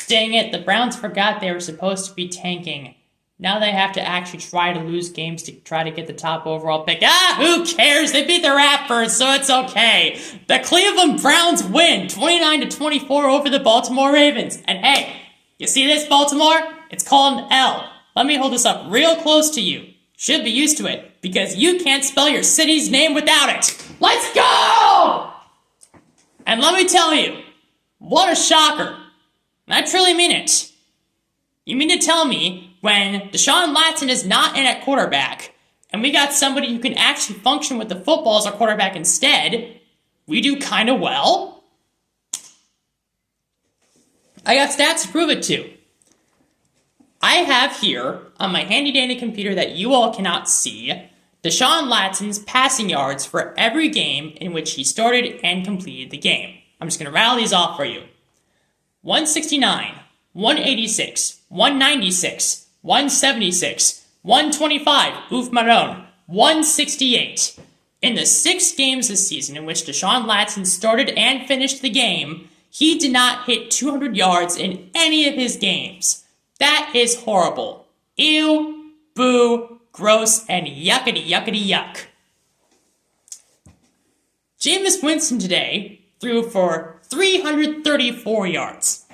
Dang it, the Browns forgot they were supposed to be tanking. Now they have to actually try to lose games to try to get the top overall pick. Who cares? They beat the Raptors, so it's okay. The Cleveland Browns win 29-24 over the Baltimore Ravens. And hey, you see this, Baltimore? It's called an L. Let me hold this up real close to you. Should be used to it, because you can't spell your city's name without it. Let's go! And let me tell you, what a shocker. And I truly mean it. You mean to tell me when Latson is not in at quarterback, and we got somebody who can actually function with the football as our quarterback instead, we do kind of well? I got stats to prove it too. I have here, on my handy-dandy computer that you all cannot see, Latson's passing yards for every game in which he started and completed the game. I'm just going to rattle these off for you. 169, 186, 196, 176, 125, oof Maroon, 168. In the 6 games this season in which Latson started and finished the game, he did not hit 200 yards in any of his games. That is horrible. Ew, boo, gross, and yuckity yuckity yuck. Jameis Winston today threw for 334 yards.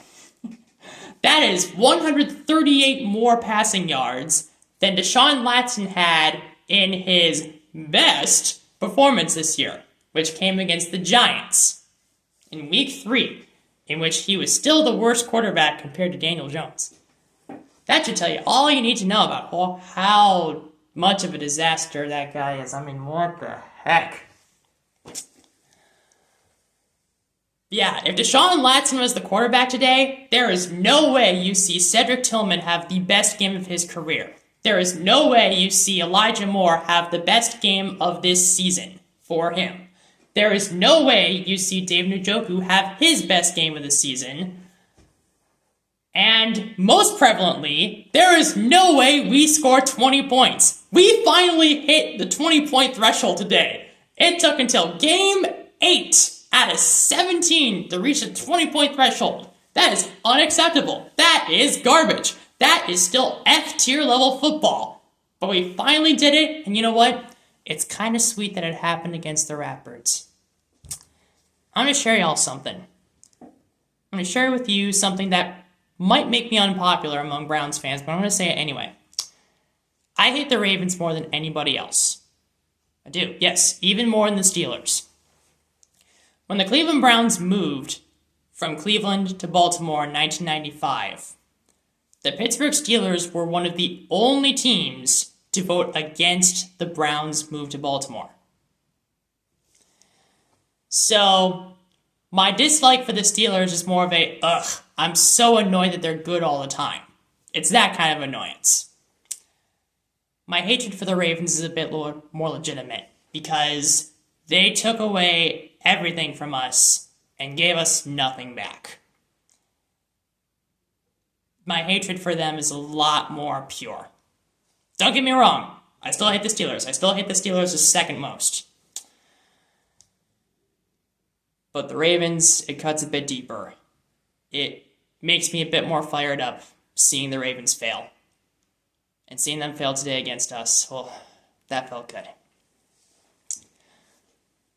That is 138 more passing yards than Latson had in his best performance this year, which came against the Giants in Week 3, in which he was still the worst quarterback compared to Daniel Jones. That should tell you all you need to know about how much of a disaster that guy is. I mean, what the heck? Yeah, if Latson was the quarterback today, there is no way you see Cedric Tillman have the best game of his career. There is no way you see Elijah Moore have the best game of this season for him. There is no way you see Dave Njoku have his best game of the season. And most prevalently, there is no way we score 20 points. We finally hit the 20-point threshold today. It took until Game 8 out of 17 to reach the 20-point threshold. That is unacceptable. That is garbage. That is still F-tier level football. But we finally did it, and you know what? It's kind of sweet that it happened against the Raptors. I'm going to share y'all something. I'm going to share with you something that might make me unpopular among Browns fans, but I'm going to say it anyway. I hate the Ravens more than anybody else. I do, yes, even more than the Steelers. When the Cleveland Browns moved from Cleveland to Baltimore in 1995, the Pittsburgh Steelers were one of the only teams to vote against the Browns' move to Baltimore. So, my dislike for the Steelers is more of a, I'm so annoyed that they're good all the time. It's that kind of annoyance. My hatred for the Ravens is a bit more legitimate, because they took away everything from us and gave us nothing back. My hatred for them is a lot more pure. Don't get me wrong, I still hate the Steelers. I still hate the Steelers the second most. But the Ravens, it cuts a bit deeper. It makes me a bit more fired up seeing the Ravens fail. And seeing them fail today against us, well, that felt good.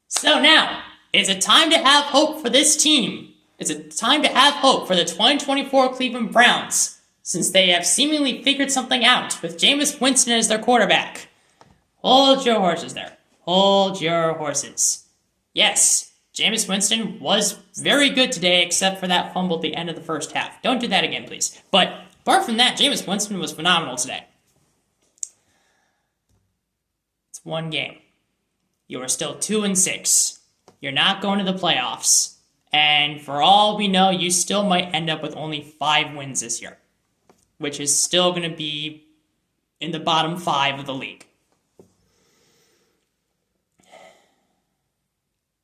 So now, is it time to have hope for this team? Is it time to have hope for the 2024 Cleveland Browns, since they have seemingly figured something out with Jameis Winston as their quarterback? Hold your horses there. Hold your horses. Yes, Jameis Winston was very good today, except for that fumble at the end of the first half. Don't do that again, please. But apart from that, Jameis Winston was phenomenal today. It's one game. You are still 2-6. You're not going to the playoffs. And for all we know, you still might end up with only 5 wins this year, which is still going to be in the bottom 5 of the league.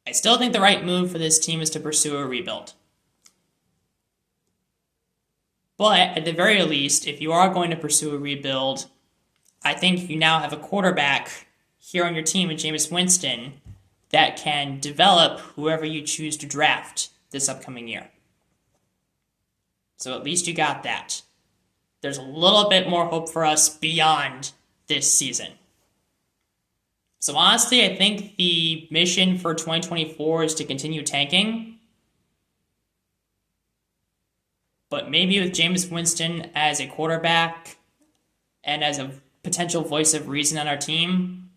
I still think the right move for this team is to pursue a rebuild. But at the very least, if you are going to pursue a rebuild, I think you now have a quarterback here on your team with Jameis Winston that can develop whoever you choose to draft this upcoming year. So at least you got that. There's a little bit more hope for us beyond this season. So honestly, I think the mission for 2024 is to continue tanking. But maybe with Jameis Winston as a quarterback and as a potential voice of reason on our team,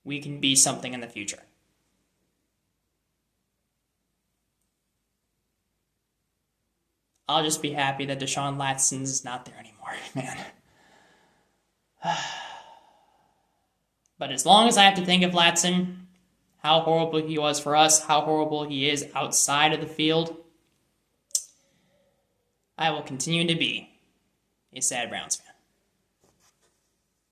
we can be something in the future. I'll just be happy that Deshaun Latson is not there anymore, man. But as long as I have to think of Latson, how horrible he was for us, how horrible he is outside of the field, I will continue to be a sad Browns fan.